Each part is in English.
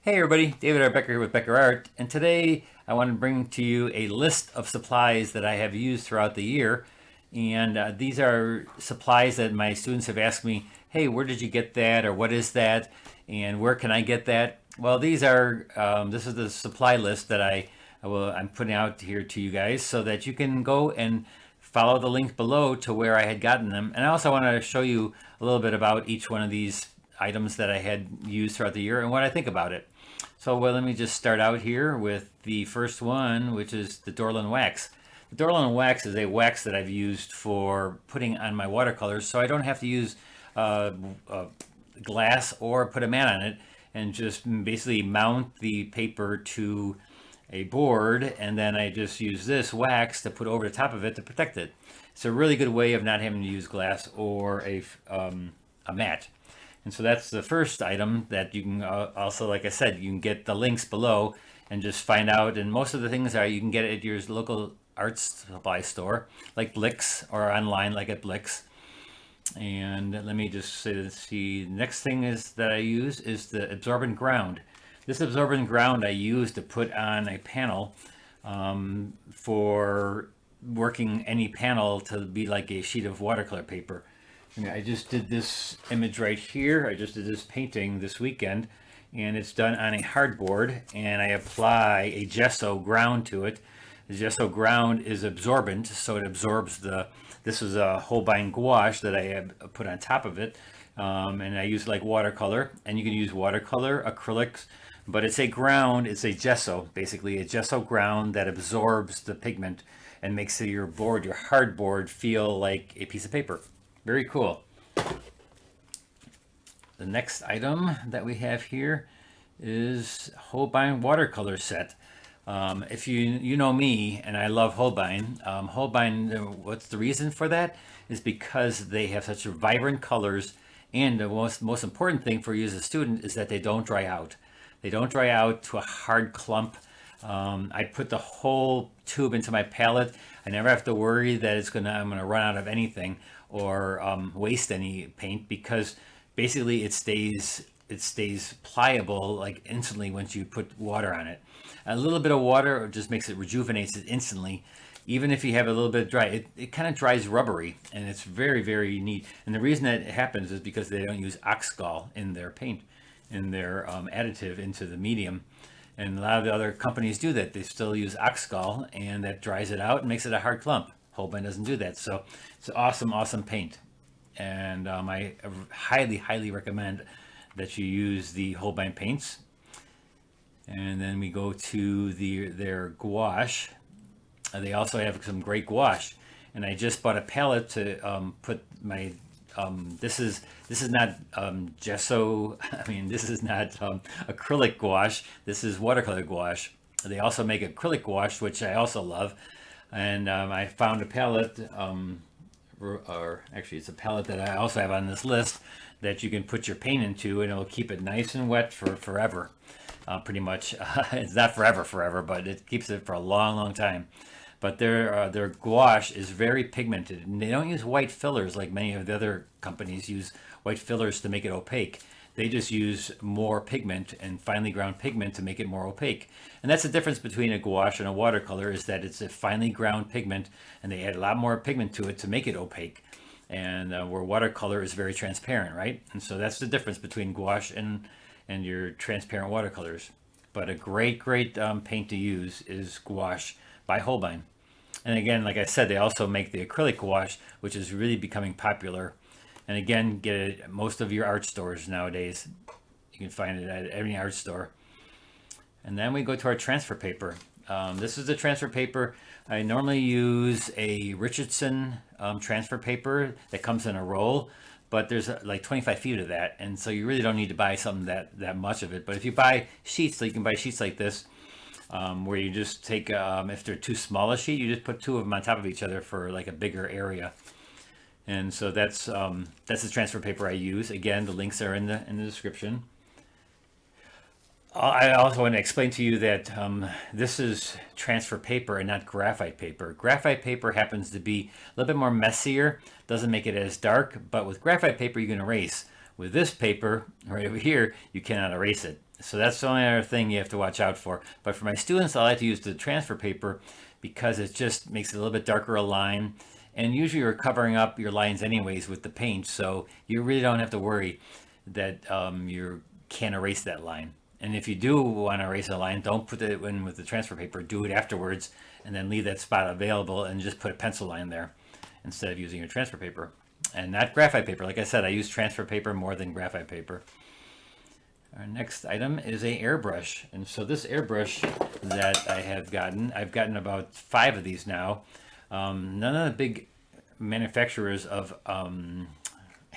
Hey everybody, David R. Becker here with BeckerArt, and today I want to bring to you a list of supplies that I have used throughout the year. And these are supplies that my students have asked me, hey, where did you get that, or what is that, and where can I get that? Well, this is the supply list that I'm putting out here to you guys so that you can go and follow the link below to where I had gotten them. And I also want to show you a little bit about each one of these items that I had used throughout the year and what I think about it. So let me just start out here with the first one, which is the Dorland wax. The Dorland wax is a wax that I've used for putting on my watercolors, so I don't have to use uh, uh, glass or put a mat on it, and just basically mount the paper to a board, and then I just use this wax to put over the top of it to protect it. It's a really good way of not having to use glass or a mat. And so that's the first item that you can also, like I said, you can get the links below and just find out. And most of the things are you can get it at your local art supply store, like Blix, or online, like at Blix. And let me just say that the next thing is that I use is the absorbent ground. This absorbent ground I use to put on a panel for working any panel to be like a sheet of watercolor paper. I just did this image right here. I just did this painting this weekend, and it's done on a hardboard, and I apply a gesso ground to it. The gesso ground is absorbent, so it absorbs this is a Holbein gouache that I have put on top of it, and I use like watercolor, and you can use watercolor, acrylics, but it's a ground, it's a gesso, basically a gesso ground that absorbs the pigment and makes your board, your hardboard, feel like a piece of paper. Very cool. The next item that we have here is Holbein watercolor set. If you know me, and I love Holbein. Holbein, what's the reason for that? Is because they have such vibrant colors, and the most important thing for you as a student is that they don't dry out. They don't dry out to a hard clump. I put the whole tube into my palette. I never have to worry that I'm gonna run out of anything or waste any paint, because basically it stays pliable like instantly once you put water on it. A little bit of water just makes it, rejuvenates it instantly. Even if you have a little bit dry, it kind of dries rubbery, and it's very, very neat. And the reason that it happens is because they don't use oxgall in their paint, in their additive into the medium. And a lot of the other companies do that. They still use oxgall, and that dries it out and makes it a hard clump. Holbein doesn't do that. So it's an awesome, awesome paint. And I highly, highly recommend that you use the Holbein paints. And then we go to their gouache. They also have some great gouache. And I just bought a palette to put my this is not gesso. I mean, this is not acrylic gouache. This is watercolor gouache. They also make acrylic gouache, which I also love. And I found a palette, or actually, it's a palette that I also have on this list that you can put your paint into, and it'll keep it nice and wet for forever. Pretty much, it's not forever, forever, but it keeps it for a long, long time. But their gouache is very pigmented, and they don't use white fillers like many of the other companies use white fillers to make it opaque. They just use more pigment and finely ground pigment to make it more opaque. And that's the difference between a gouache and a watercolor, is that it's a finely ground pigment, and they add a lot more pigment to it to make it opaque. And where watercolor is very transparent, right? And so that's the difference between gouache and your transparent watercolors. But a great, great paint to use is gouache by Holbein. And again, like I said, they also make the acrylic gouache, which is really becoming popular. And again, get it at most of your art stores nowadays. You can find it at any art store. And then we go to our transfer paper. This is the transfer paper. I normally use a Richardson transfer paper that comes in a roll, but there's like 25 feet of that, and so you really don't need to buy something that much of it. But if you buy sheets, so you can buy sheets like this, where you just take, if they're too small a sheet, you just put two of them on top of each other for like a bigger area. And so that's the transfer paper I use. Again, the links are in the description. I also want to explain to you that this is transfer paper and not graphite paper. Graphite paper happens to be a little bit more messier, doesn't make it as dark, but with graphite paper you can erase. With this paper right over here, you cannot erase it. So that's the only other thing you have to watch out for. But for my students, I like to use the transfer paper because it just makes it a little bit darker a line. And usually you're covering up your lines anyways with the paint, so you really don't have to worry that you can't erase that line. And if you do want to erase a line, don't put it in with the transfer paper. Do it afterwards and then leave that spot available and just put a pencil line there instead of using your transfer paper. And not graphite paper. Like I said, I use transfer paper more than graphite paper. Our next item is a airbrush. And so this airbrush that I've gotten about 5 of these now. None of the big manufacturers of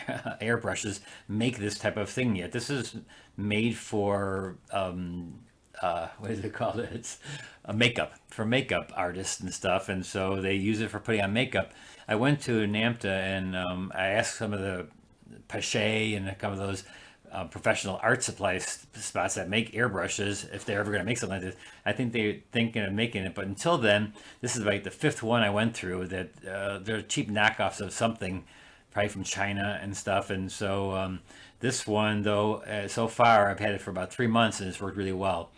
airbrushes make this type of thing yet. This is made for what is it called? It's a makeup, for makeup artists and stuff, and so they use it for putting on makeup. I went to NAMTA and I asked some of the Pache and a couple of those professional art supply spots that make airbrushes if they're ever going to make something like this. I think they're thinking of making it, but until then, this is like the 5th one I went through that they're cheap knockoffs of something, probably from China and stuff. And so this one, though, so far I've had it for about 3 months and it's worked really well.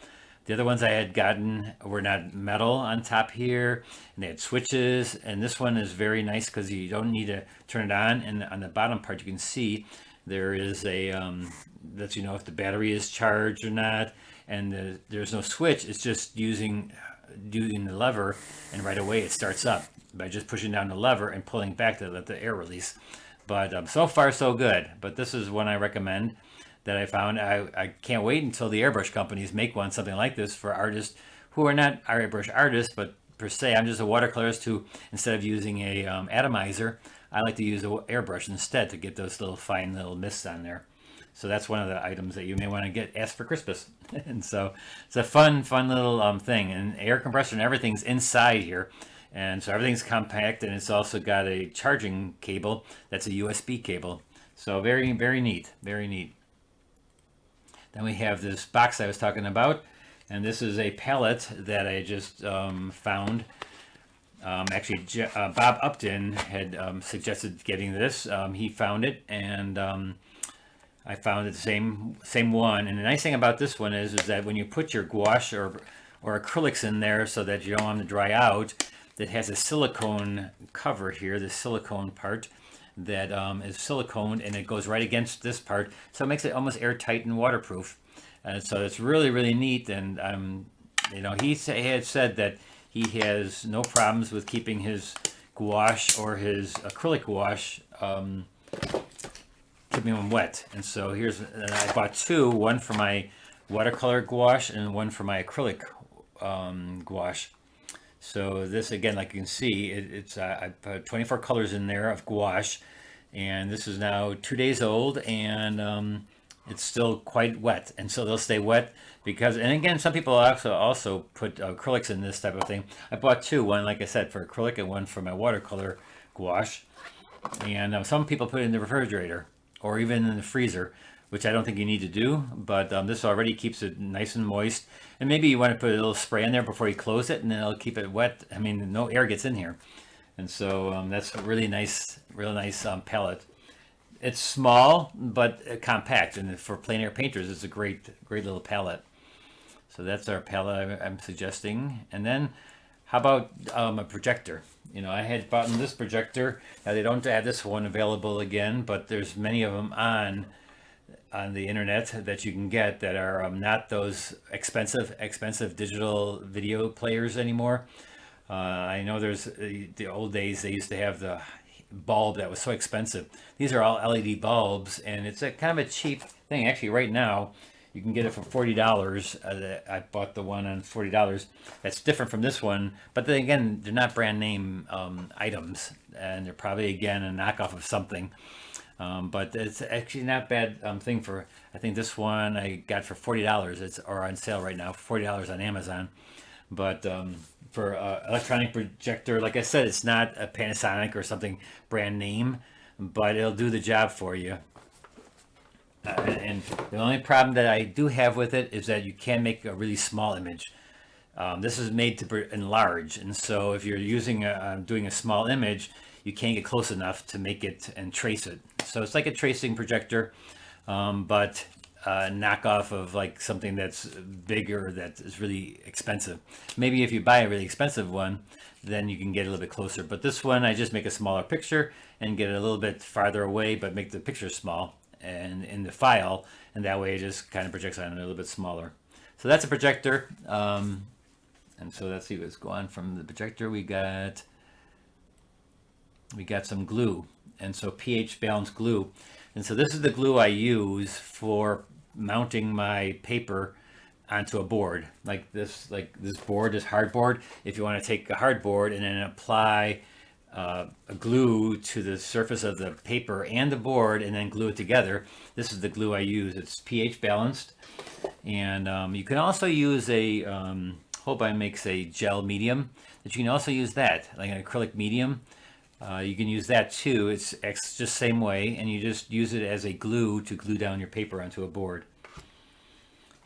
The other ones I had gotten were not metal on top here, and they had switches. And this one is very nice because you don't need to turn it on. And on the bottom part, you can see there is a lets you know if the battery is charged or not. And there's no switch. It's just doing the lever, and right away it starts up by just pushing down the lever and pulling back to let the air release. But so far so good. But this is one I recommend that I found. I can't wait until the airbrush companies make something like this for artists who are not airbrush artists, but per se, I'm just a watercolorist who, instead of using a atomizer, I like to use an airbrush instead to get those little fine little mists on there. So that's one of the items that you may want to ask for Christmas. And so it's a fun little thing. And air compressor and everything's inside here. And so everything's compact, and it's also got a charging cable that's a USB cable. So very, very neat, very neat. Then we have this box I was talking about, and this is a palette that I just found. Actually, Bob Upton had suggested getting this. He found it, and I found it the same one. And the nice thing about this one is that when you put your gouache or acrylics in there so that you don't want them to dry out, it has a silicone cover here, the silicone part that is silicone, and it goes right against this part, so it makes it almost airtight and waterproof. So it's really, really neat. And you know, he had said that he has no problems with keeping his gouache or his acrylic gouache keeping them wet. And so I bought 2, one for my watercolor gouache and one for my acrylic gouache. So this, again, like you can see, I put 24 colors in there of gouache, and this is now 2 days old, and it's still quite wet, and so they'll stay wet because. And again, some people also put acrylics in this type of thing. I bought 2, one like I said for acrylic and one for my watercolor gouache. And some people put it in the refrigerator or even in the freezer, which I don't think you need to do, but this already keeps it nice and moist. And maybe you want to put a little spray in there before you close it, and then it'll keep it wet. I mean, no air gets in here. And so that's a really nice palette. It's small, but compact, and for plein air painters, it's a great little palette. So that's our palette I'm suggesting. And then how about a projector? You know, I had bought this projector. Now they don't have this one available again, but there's many of them on the internet that you can get that are not those expensive digital video players anymore. I know there's the old days they used to have the bulb that was so expensive. These are all LED bulbs, and it's a kind of a cheap thing. Actually, right now you can get it for $40. I bought the one on $40. That's different from this one, but then again, they're not brand name items, and they're probably again a knockoff of something. But it's actually not bad thing for. I think this one I got for $40. It's on sale right now, $40 on Amazon. But for electronic projector, like I said, it's not a Panasonic or something brand name, but it'll do the job for you. And the only problem that I do have with it is that you can make a really small image. This is made to enlarge, and so if you're doing a small image, you can't get close enough to make it and trace it. So it's like a tracing projector. but knockoff of like something that's bigger that is really expensive. Maybe if you buy a really expensive one, then you can get a little bit closer. But this one, I just make a smaller picture and get it a little bit farther away, but make the picture small and in the file, and that way it just kind of projects on it a little bit smaller. So that's a projector. And so let's see what's going on from the projector. We got some glue, and so pH balanced glue. And so this is the glue I use for mounting my paper onto a board like this board is hardboard. If you want to take a hardboard and then apply a glue to the surface of the paper and the board and then glue it together, this is the glue I use. It's pH balanced, and you can also use a Holbein makes a gel medium that you can also use, that like an acrylic medium. You can use that too. It's just same way, and you just use it as a glue to glue down your paper onto a board.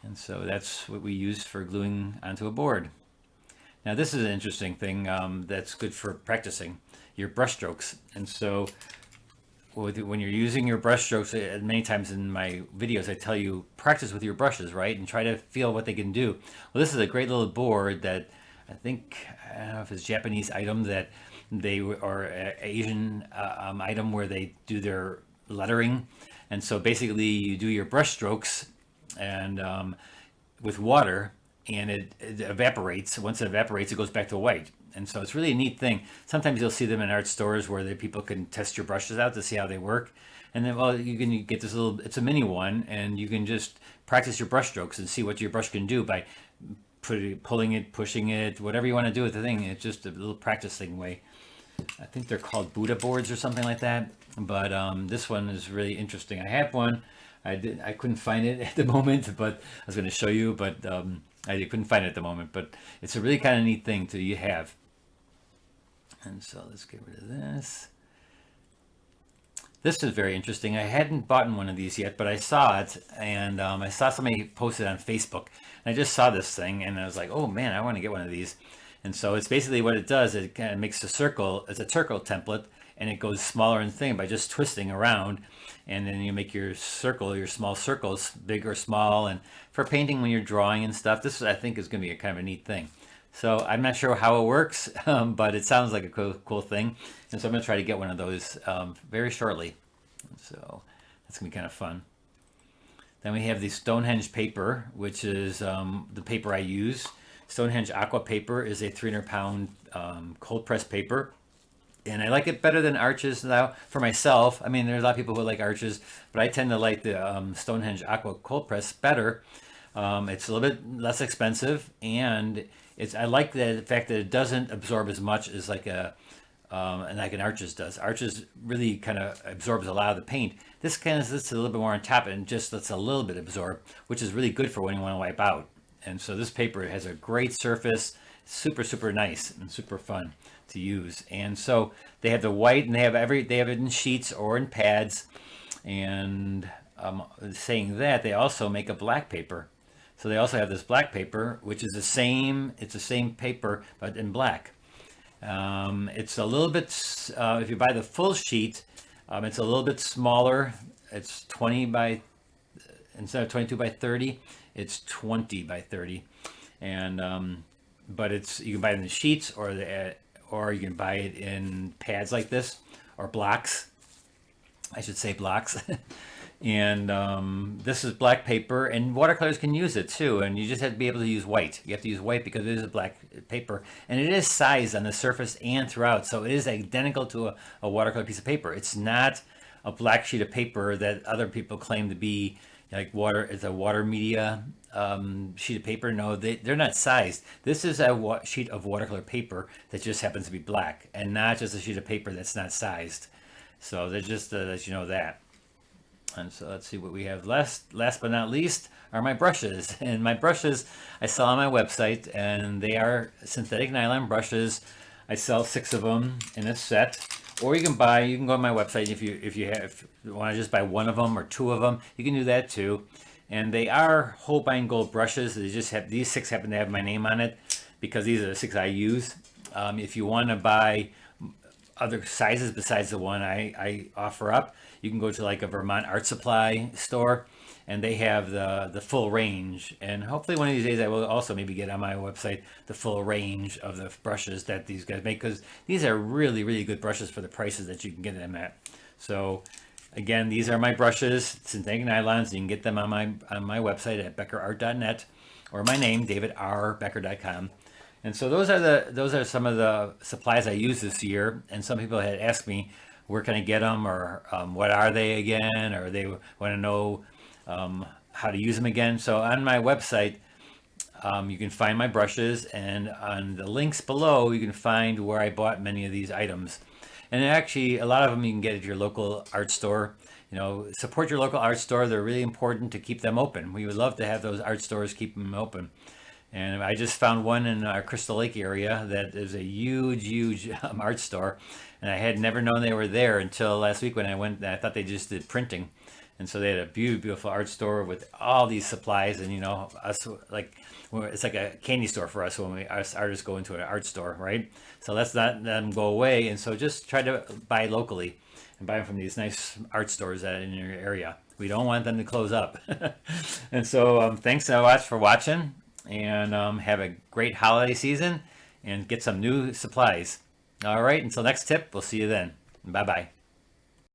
And so that's what we use for gluing onto a board. Now this is an interesting thing that's good for practicing your brush strokes. And so when you're using your brush strokes, many times in my videos I tell you practice with your brushes, right? And try to feel what they can do. Well, this is a great little board that I don't know if it's a Japanese item that or Asian item where they do their lettering. And so basically you do your brush strokes and with water, and it evaporates. Once it evaporates, it goes back to white. And so it's really a neat thing. Sometimes you'll see them in art stores where people can test your brushes out to see how they work. And then, well, you can get this little, it's a mini one, and you can just practice your brush strokes and see what your brush can do by pulling it, pushing it, whatever you want to do with the thing. It's just a little practicing way. I think they're called Buddha boards or something like that. But this one is really interesting. I have one. I couldn't find it at the moment, but I was going to show you, but I couldn't find it at the moment. But it's a really kind of neat thing to have. And so let's get rid of this. This is very interesting. I hadn't bought one of these yet, but I saw it, and I saw somebody post it on Facebook. And I just saw this thing, and I was like, oh man, I want to get one of these. And so it's basically what it does. It kind of makes a circle. It's a circle template, and it goes smaller and thin by just twisting around. And then you make your circle, your small circles, big or small. And for painting when you're drawing and stuff, this I think is going to be a kind of a neat thing. So I'm not sure how it works, but it sounds like a cool thing. And so I'm going to try to get one of those very shortly. So that's going to be kind of fun. Then we have the Stonehenge paper, which is the paper I use. Stonehenge Aqua paper is a 300-pound cold press paper. And I like it better than Arches now for myself. I mean, there's a lot of people who like Arches, but I tend to like the Stonehenge Aqua cold press better. It's a little bit less expensive, and I like the fact that it doesn't absorb as much as like an Arches does. Arches really kind of absorbs a lot of the paint. This kind of sits a little bit more on top and just lets a little bit absorb, which is really good for when you want to wipe out. And so this paper has a great surface, super nice and super fun to use. And so they have the white, and they have it in sheets or in pads. And saying that, they also make a black paper. So they also have this black paper, which is the same paper but in black. It's a little bit, if you buy the full sheet, it's a little bit smaller. It's 20 by, instead of 22 by 30, it's 20 by 30. And but you can buy it in the sheets, or you can buy it in pads like this, or blocks. I should say blocks. And this is black paper, and watercolors can use it too. And you just have to be able to use white. You have to use white because it is a black paper, and it is sized on the surface and throughout. So it is identical to a watercolor piece of paper. It's not a black sheet of paper that other people claim to be like water. It's a water media sheet of paper. No, they're not sized. This is a sheet of watercolor paper that just happens to be black, and not just a sheet of paper that's not sized. So they're just to let you know that. And so let's see what we have. Last but not least are my brushes. And my brushes I sell on my website, and they are synthetic nylon brushes. I sell 6 of them in a set. Or you can go on my website if you want to just buy 1 of them or 2 of them, you can do that too. And they are Holbein gold brushes. These 6 happen to have my name on it because these are the 6 I use. If you want to buy other sizes besides the one I offer up, you can go to like a Vermont art supply store, and they have the full range. And hopefully one of these days I will also maybe get on my website the full range of the brushes that these guys make, because these are really, really good brushes for the prices that you can get them at. So again, these are my brushes, synthetic nylons. You can get them on my website at BeckerArt.net, or my name, davidrbecker.com. And so those are some of the supplies I used this year. And some people had asked me, where can I get them, or what are they again, or they want to know how to use them again. So on my website, you can find my brushes, and on the links below, you can find where I bought many of these items. And actually, a lot of them you can get at your local art store. Support your local art store. They're really important to keep them open. We would love to have those art stores keep them open. And I just found one in our Crystal Lake area that is a huge, huge art store. And I had never known they were there until last week when I went. I thought they just did printing. And so they had a beautiful art store with all these supplies. And, us, like, it's like a candy store for us when us artists go into an art store, right? So let's not let them go away. And so just try to buy locally and buy them from these nice art stores that are in your area. We don't want them to close up. And so thanks so much for watching. And have a great holiday season, and get some new supplies. All right, until next tip, we'll see you then. Bye-bye.